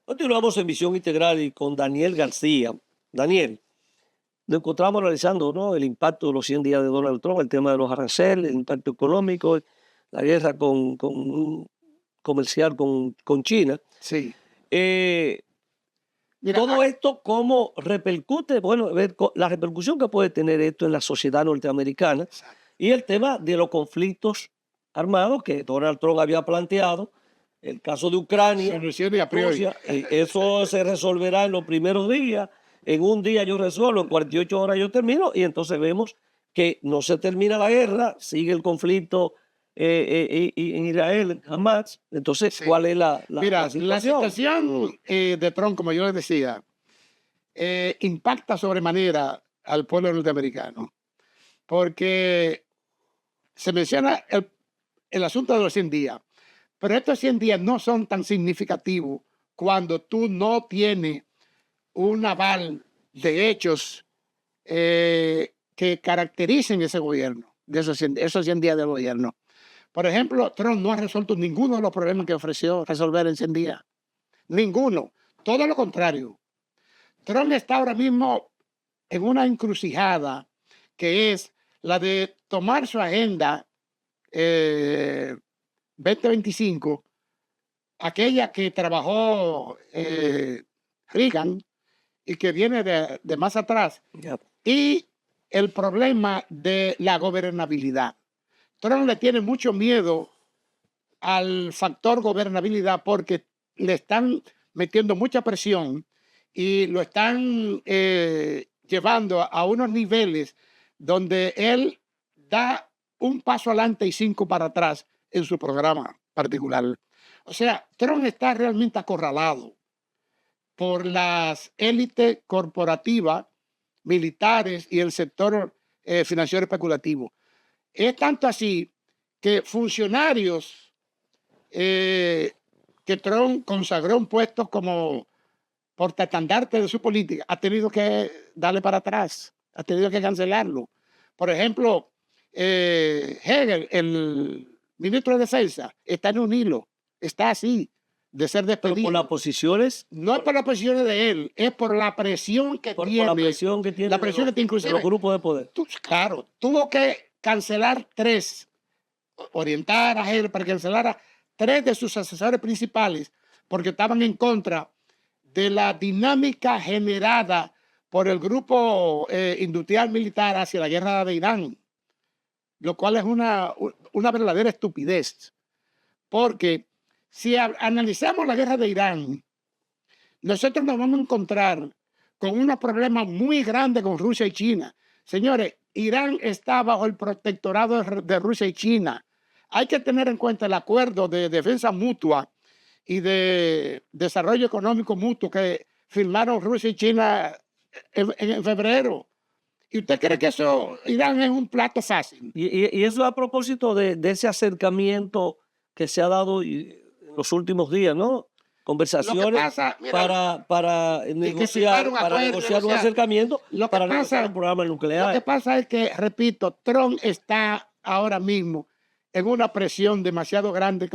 Continuamos en Visión Integral y con Daniel García. Daniel, nos encontramos analizando, ¿no?, el impacto de los 100 días de Donald Trump, el tema de los aranceles, el impacto económico, la guerra comercial con China. Sí. Eh, Mira, Todo esto, ¿cómo repercute? Bueno, la repercusión que puede tener esto en la sociedad norteamericana y el tema de los conflictos armados que Donald Trump había planteado, el caso de Ucrania, soluciones a priori. Rusia, eso se resolverá en los primeros días. En un día yo resuelvo, en 48 horas yo termino, y entonces vemos que no se termina la guerra, sigue el conflicto en Israel, Hamas. Entonces, Sí. ¿cuál es la Mira, la situación? situación de Trump, como yo les decía, impacta sobremanera al pueblo norteamericano, porque se menciona el asunto de los 100 días, pero estos 100 días no son tan significativos cuando tú no tienes un aval de hechos que caractericen ese gobierno, de esos 100 días del gobierno. Por ejemplo, Trump no ha resuelto ninguno de los problemas que ofreció resolver en 100 días. Ninguno. Todo lo contrario. Trump está ahora mismo en una encrucijada que es la de tomar su agenda 2025, aquella que trabajó Reagan y que viene de más atrás, y el problema de la gobernabilidad. Trump le tiene mucho miedo al factor gobernabilidad porque le están metiendo mucha presión y lo están llevando a unos niveles donde él da un paso adelante y 5 para atrás en su programa particular. O sea, Trump está realmente acorralado por las élites corporativas, militares y el sector financiero especulativo. Es tanto así que funcionarios que Trump consagró un puesto como portaestandarte de su política, ha tenido que darle para atrás, ha tenido que cancelarlo. Por ejemplo, Hegel, el ministro de Defensa, está en un hilo, está así, de ser despedido. Pero por las posiciones, no es por las posiciones de él, es por la presión que por tiene. la presión que tiene, La presión que tiene, inclusive, de los grupos de poder. Claro, tuvo que cancelar 3, orientar a él para que cancelara 3 de sus asesores principales porque estaban en contra de la dinámica generada por el grupo industrial militar hacia la guerra de Irán, lo cual es una verdadera estupidez, porque si analizamos la guerra de Irán, nosotros nos vamos a encontrar con unos problemas muy grandes con Rusia y China. Señores, Irán está bajo el protectorado de Rusia y China. Hay que tener en cuenta el acuerdo de defensa mutua y de desarrollo económico mutuo que firmaron Rusia y China en febrero. ¿Y usted cree que eso, Irán, es un plato fácil? Y eso a propósito de ese acercamiento que se ha dado en los últimos días, ¿no? Conversaciones pasa, mira, para negociar un acercamiento para negociar un programa nuclear. Lo que pasa es que, repito, Trump está ahora mismo en una presión demasiado grande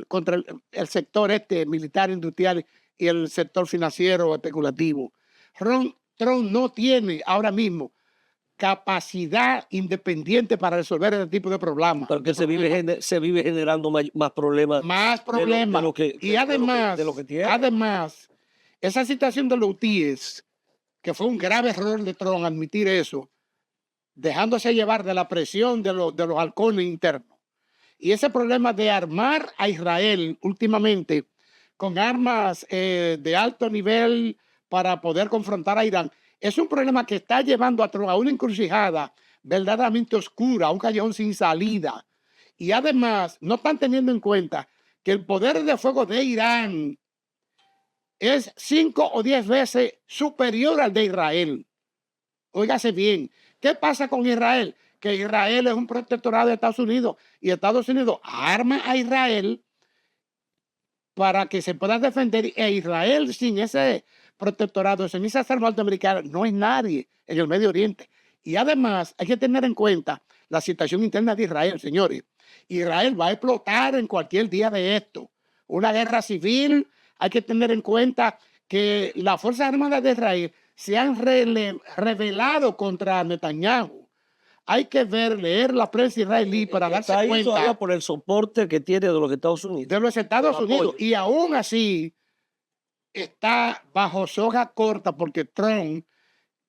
contra el sector militar, industrial y el sector financiero especulativo. Trump no tiene ahora mismo capacidad independiente para resolver ese tipo de problemas. Porque se vive generando más problemas. Más problemas. Y además, además, esa situación de los UTIs, que fue un grave error de Trump admitir eso, dejándose llevar de la presión de los halcones internos. Y ese problema de armar a Israel últimamente con armas de alto nivel para poder confrontar a Irán, es un problema que está llevando a Trump a una encrucijada verdaderamente oscura, a un callejón sin salida. Y además, no están teniendo en cuenta que el poder de fuego de Irán es 5 o 10 veces superior al de Israel. Óigase bien, ¿qué pasa con Israel? Que Israel es un protectorado de Estados Unidos y Estados Unidos arma a Israel para que se pueda defender, e Israel sin ese protectorado, sin esas armas norteamericanas, no es nadie en el Medio Oriente. Y además hay que tener en cuenta la situación interna de Israel, señores. Israel va a explotar en cualquier día de esto. Una guerra civil hay que tener en cuenta que las Fuerzas Armadas de Israel se han rebelado contra Netanyahu. Hay que leer la prensa israelí para darse Está ahí cuenta todavía por el soporte que tiene de los Estados Unidos. de los Estados El Unidos. apoyo. Y aún así está bajo soga corta porque Trump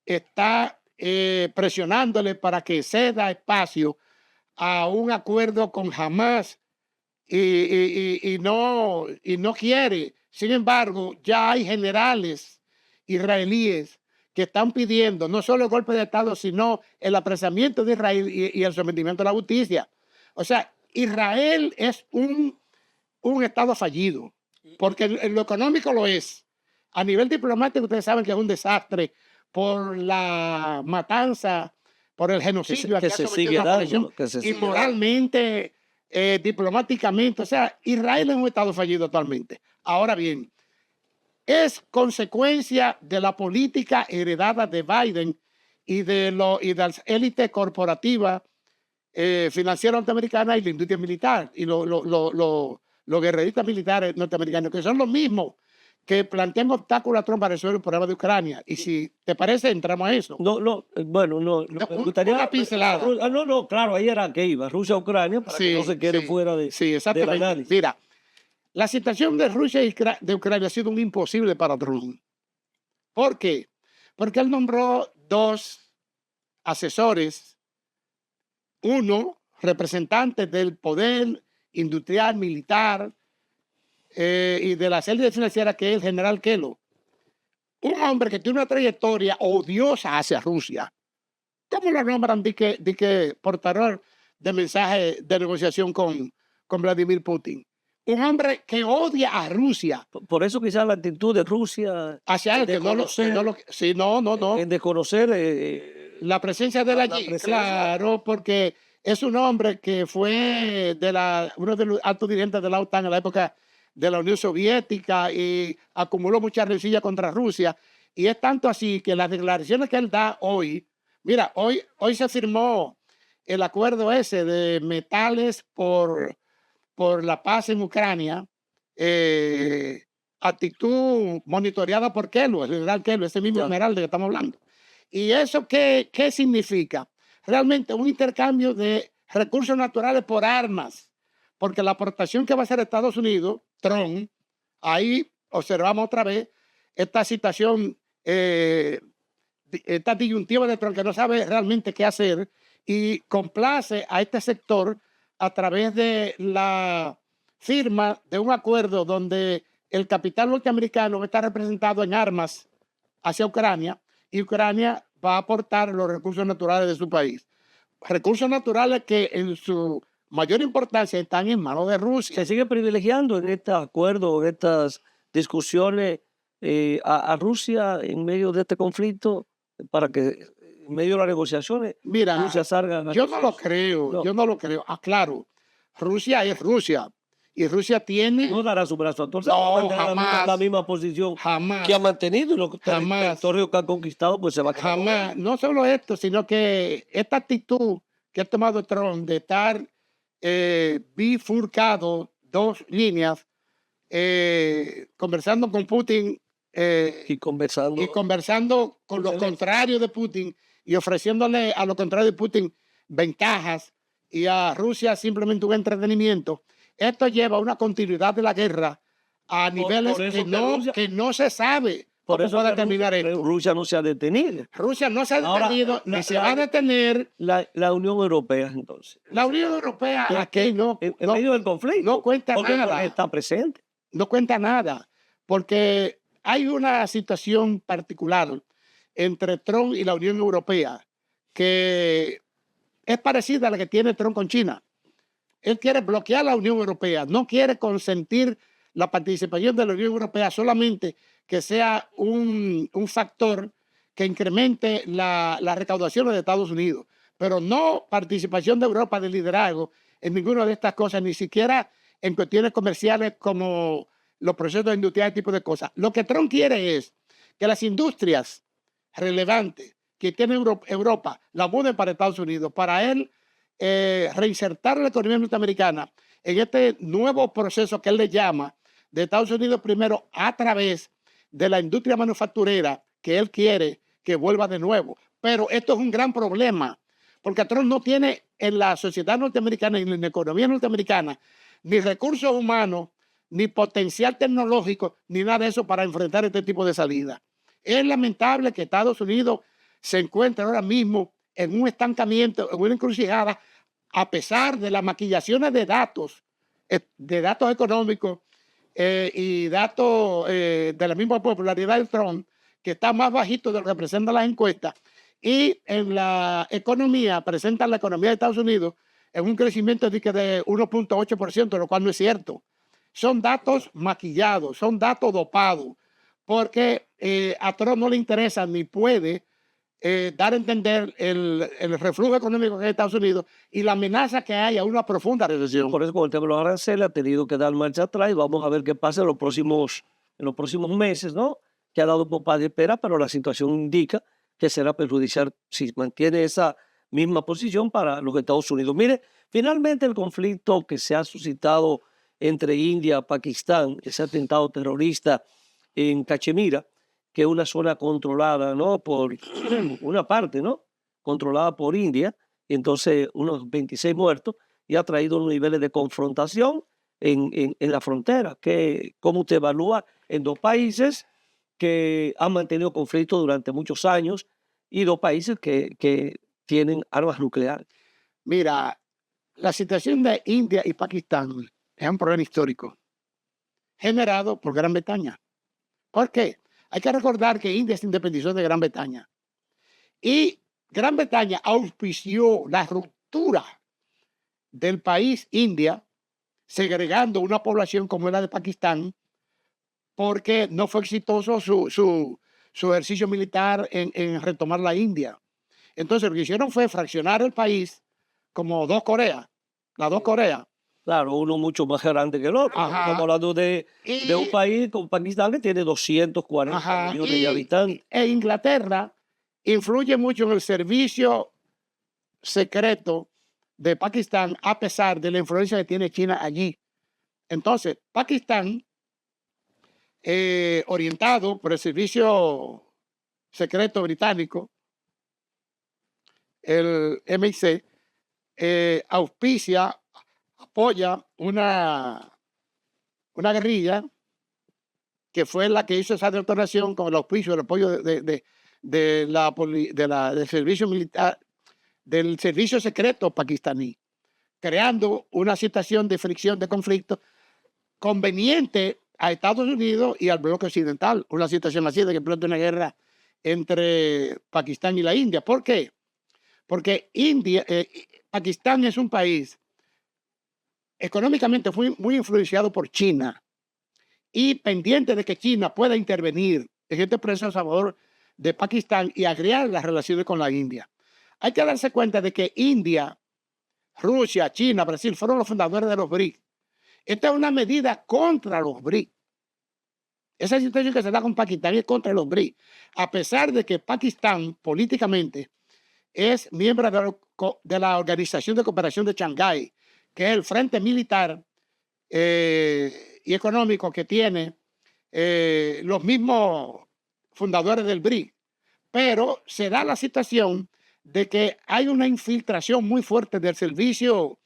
está presionándole para que ceda espacio a un acuerdo con Hamas y no quiere. Sin embargo, ya hay generales israelíes que están pidiendo no solo el golpe de Estado, sino el apresamiento de Israel y el sometimiento a la justicia. O sea, Israel es un Estado fallido, porque en lo económico lo es. A nivel diplomático, ustedes saben que es un desastre por la matanza, por el genocidio que se sigue dando, y moralmente, diplomáticamente. O sea, Israel es un Estado fallido actualmente. Ahora bien, es consecuencia de la política heredada de Biden y de las élites corporativas financieras norteamericanas y la industria militar y los guerreristas militares norteamericanos, que son los mismos que plantean obstáculos a Trump para resolver el problema de Ucrania. Y si te parece, entramos a eso. Bueno, me gustaría... Una pincelada. No, claro, ahí era que iba, Rusia-Ucrania, para que no se quede fuera de, del análisis. Mira, la situación de Rusia y de Ucrania ha sido un imposible para Trump. ¿Por qué? Porque él nombró dos asesores, uno representante del poder industrial, militar y de las élites financieras, que es el general Kellogg. Un hombre que tiene una trayectoria odiosa hacia Rusia. ¿Cómo lo nombran de que portador de mensaje de negociación con Vladimir Putin? Un hombre que odia a Rusia. Por eso quizás la actitud de Rusia hacia él, que en desconocer la presencia de él allí. Claro, porque es un hombre que fue uno de los altos dirigentes de la OTAN en la época de la Unión Soviética y acumuló mucha rencilla contra Rusia. Y es tanto así que las declaraciones que él da hoy, mira, hoy se firmó el acuerdo ese de metales por la paz en Ucrania, actitud monitoreada por Kellogg, el general Kellogg, ese mismo general de que estamos hablando. ¿Y eso qué significa? Realmente un intercambio de recursos naturales por armas, porque la aportación que va a hacer Estados Unidos, Trump, ahí observamos otra vez esta situación, esta disyuntiva de Trump, que no sabe realmente qué hacer y complace a este sector a través de la firma de un acuerdo donde el capital norteamericano está representado en armas hacia Ucrania y Ucrania va a aportar los recursos naturales de su país. Recursos naturales que en su mayor importancia están en manos de Rusia. Se sigue privilegiando en este acuerdo, en estas discusiones a Rusia en medio de este conflicto para que en medio de las negociaciones Rusia salga. Yo no lo creo, yo no lo creo. Claro, Rusia es Rusia y Rusia tiene... No dará su brazo a torcer. No, jamás. La misma posición jamás, que ha mantenido y los jamás, territorios que ha conquistado, pues se va a quedar. Jamás. No solo esto, sino que esta actitud que ha tomado Trump de estar bifurcado dos líneas, conversando con Putin y conversando con los contrarios de Putin y ofreciéndole a los contrarios de Putin ventajas y a Rusia simplemente un entretenimiento. Esto lleva a una continuidad de la guerra a niveles que no se sabe por eso puede terminar esto. Rusia no se ha detenido. Rusia no se ha detenido, ni se va a detener. La Unión Europea, entonces. La Unión Europea aquí en medio del conflicto. No cuenta nada. Está presente. No cuenta nada, porque hay una situación particular entre Trump y la Unión Europea que es parecida a la que tiene Trump con China. Él quiere bloquear a la Unión Europea, no quiere consentir la participación de la Unión Europea, solamente que sea un factor que incremente la recaudación de Estados Unidos, pero no participación de Europa de liderazgo en ninguna de estas cosas, ni siquiera en cuestiones comerciales como los procesos industriales, tipo de cosas. Lo que Trump quiere es que las industrias relevantes que tiene Europa la muden para Estados Unidos, para él reinsertar la economía norteamericana en este nuevo proceso que él le llama de Estados Unidos primero a través de la industria manufacturera que él quiere que vuelva de nuevo. Pero esto es un gran problema, porque Trump no tiene en la sociedad norteamericana y en la economía norteamericana ni recursos humanos, ni potencial tecnológico, ni nada de eso para enfrentar este tipo de salida. Es lamentable que Estados Unidos se encuentre ahora mismo en un estancamiento, en una encrucijada, a pesar de las maquillaciones de datos económicos y datos de la misma popularidad de Trump, que está más bajito de lo que presentan las encuestas, y en la economía, presentan la economía de Estados Unidos en un crecimiento de 1.8%, lo cual no es cierto. Son datos maquillados, son datos dopados, porque a Trump no le interesa ni puede dar a entender el reflujo económico que hay en Estados Unidos y la amenaza que hay a una profunda recesión. Por eso, con el tema de los aranceles, ha tenido que dar marcha atrás y vamos a ver qué pasa en los próximos meses, ¿no? Que ha dado popa de espera, pero la situación indica que será perjudicial si mantiene esa misma posición para los Estados Unidos. Mire, finalmente el conflicto que se ha suscitado entre India y Pakistán, ese atentado terrorista en Cachemira, que es una zona controlada, ¿no? Por una parte, ¿no? Controlada por India, y entonces unos 26 muertos, y ha traído unos niveles de confrontación en la frontera. ¿Cómo usted evalúa en dos países que han mantenido conflictos durante muchos años y dos países que tienen armas nucleares? Mira, la situación de India y Pakistán es un problema histórico generado por Gran Bretaña. ¿Por qué? Hay que recordar que India se independizó de Gran Bretaña y Gran Bretaña auspició la ruptura del país India, segregando una población como la de Pakistán, porque no fue exitoso su ejercicio militar en retomar la India. Entonces, lo que hicieron fue fraccionar el país como dos Coreas, las dos Coreas. Claro, uno mucho más grande que el otro. Estamos hablando de un país como Pakistán que tiene 240 millones de habitantes. E Inglaterra influye mucho en el servicio secreto de Pakistán, a pesar de la influencia que tiene China allí. Entonces, Pakistán, orientado por el servicio secreto británico, el MI6, auspicia, apoya una guerrilla que fue la que hizo esa detonación con el auspicio, el apoyo del servicio militar, del servicio secreto pakistaní, creando una situación de fricción, de conflicto conveniente a Estados Unidos y al bloque occidental. Una situación así de que explota una guerra entre Pakistán y la India. ¿Por qué? Porque Pakistán es un país económicamente muy influenciado por China y pendiente de que China pueda intervenir en este proceso a favor de Pakistán y agregar las relaciones con la India. Hay que darse cuenta de que India, Rusia, China, Brasil fueron los fundadores de los BRICS. Esta es una medida contra los BRICS. Esa situación que se da con Pakistán es contra los BRICS, a pesar de que Pakistán políticamente es miembro de la Organización de Cooperación de Shanghái, que es el frente militar y económico que tiene los mismos fundadores del BRICS. Pero se da la situación de que hay una infiltración muy fuerte del servicio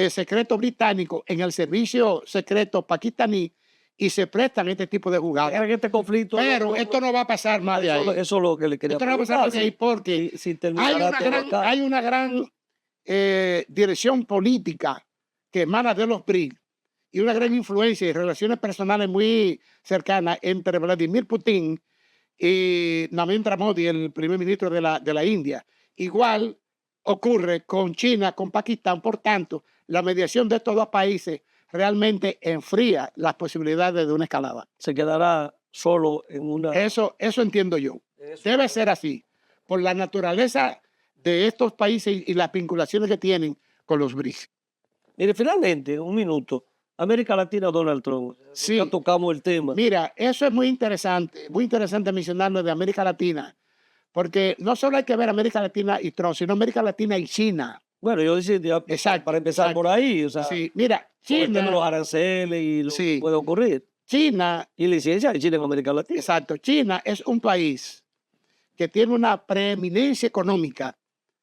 secreto británico en el servicio secreto pakistaní y se prestan este tipo de jugadas. Este conflicto, pero esto no va a pasar más de ahí. Eso es lo que le quería preguntar. Esto no va a pasar más de ahí porque hay una gran dirección política que emana de los BRICS y una gran influencia y relaciones personales muy cercanas entre Vladimir Putin y Narendra Modi, el primer ministro de la India. Igual ocurre con China, con Pakistán. Por tanto, la mediación de estos dos países realmente enfría las posibilidades de una escalada. Se quedará solo en una... Eso entiendo yo. Debe ser así, por la naturaleza de estos países y las vinculaciones que tienen con los BRICS. Mire, finalmente, un minuto, América Latina, Donald Trump. Sí. Ya tocamos el tema. Mira, eso es muy interesante mencionarlo de América Latina, porque no solo hay que ver América Latina y Trump, sino América Latina y China. Bueno, yo decía, exacto, para empezar por ahí, o sea, sí, mira, China, los aranceles y lo que puede ocurrir. China, Y licencia de China en América Latina. exacto, China es un país que tiene una preeminencia económica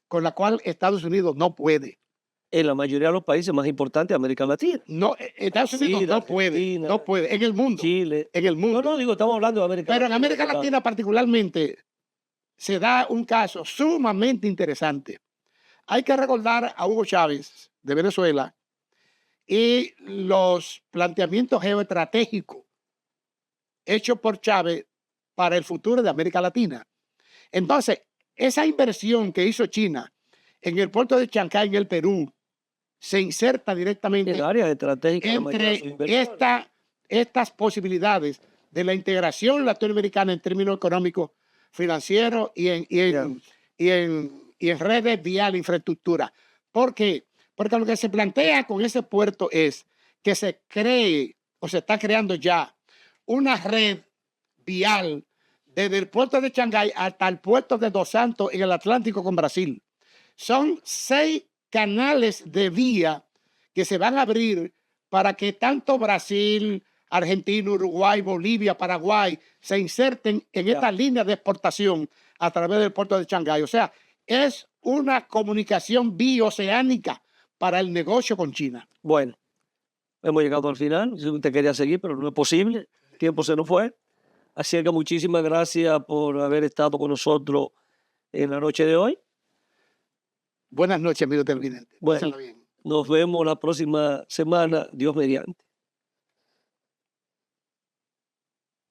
con la cual Estados Unidos no puede. En la mayoría de los países más importantes de América Latina. No, Estados Unidos Sí, no puede, Argentina, no puede, en el mundo, Chile. en el No, mundo. no, digo, estamos hablando de América Pero en Latina. América Latina particularmente se da un caso sumamente interesante. Hay que recordar a Hugo Chávez de Venezuela y los planteamientos geoestratégicos hechos por Chávez para el futuro de América Latina. Entonces, esa inversión que hizo China en el puerto de Chancay, en el Perú, se inserta directamente En áreas estratégicas. La mayoría de sus entre inversiones. estas posibilidades de la integración latinoamericana en términos económicos, financieros y en redes viales, infraestructura. ¿Por qué? Porque lo que se plantea con ese puerto es que se cree o se está creando ya una red vial desde el puerto de Shanghái hasta el puerto de Dos Santos en el Atlántico con Brasil. Son 6 canales de vía que se van a abrir para que tanto Brasil, Argentina, Uruguay, Bolivia, Paraguay se inserten en esta línea de exportación a través del puerto de Shanghái. O sea, es una comunicación bioceánica para el negocio con China. Bueno, hemos llegado al final. Si usted quería seguir, pero no es posible. El tiempo se nos fue. Así que muchísimas gracias por haber estado con nosotros en la noche de hoy. Buenas noches, amigo televidente. Bueno, nos vemos la próxima semana, Dios mediante.